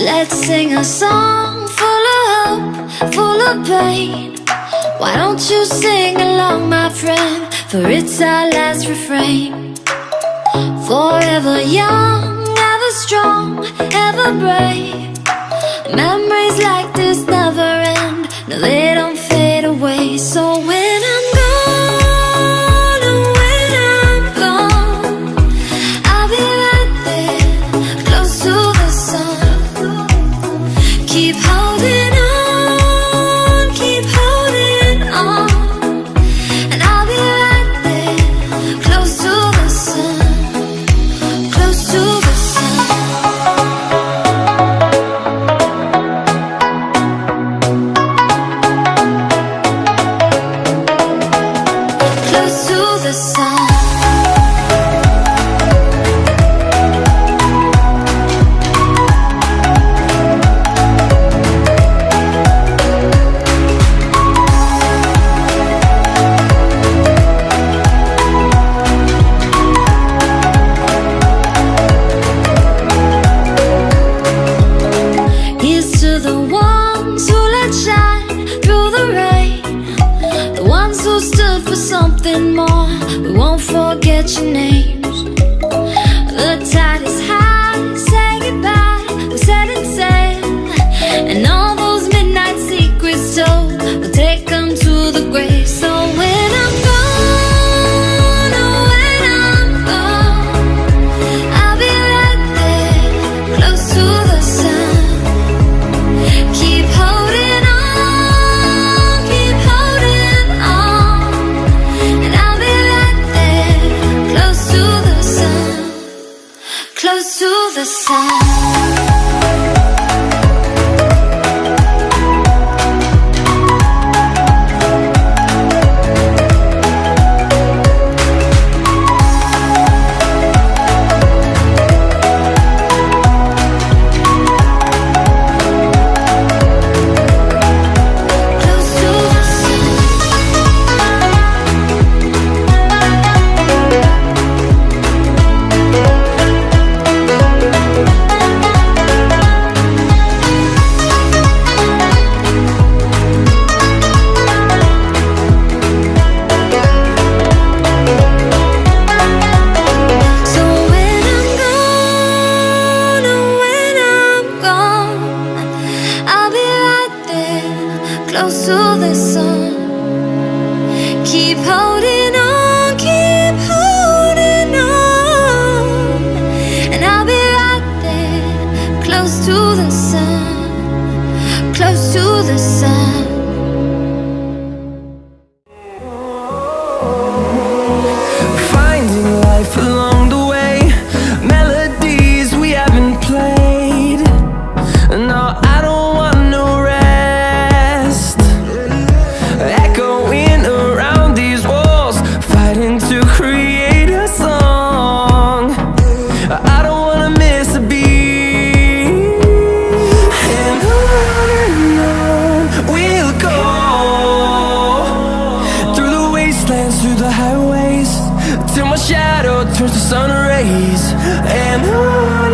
Let's sing a song full of hope, full of pain. Why don't you sing along, my friend? For it's our last refrain. Forever young, ever strong, ever brave. Memories like this never end. No, they don't fade away. So when I'm gone, and when I'm gone, I'll be right there, close to the sun. Keep holding on, keep holding on, and I'll be right there, close to the sun, close to the sun. Close to the sun. Here's to the ones who let shine through the rain, the ones who stood for something more. We won't forget your names. The tide is high, say goodbye, we're setting sail, and all those midnight secrets told, we'll take them to the grave. So when I'm gone, oh when I'm gone, I'll be right there, close to the sun. Keep holding on, and I'll be right there, close to the sun, close to the sun. Close to the sun. So when I'm gone, oh when I'm gone, I'll be right there, close to the sun. Keep holding on, and I'll be right there, close to the sun, close to the sun. Finding life along the way, melodies we haven't played. No, I don't want no rest. Echoing around these walls, fighting to create a song. I don't wanna miss a beat. And on we'll go, through the wastelands, through the highways, till my shadow turns to sun rays. And on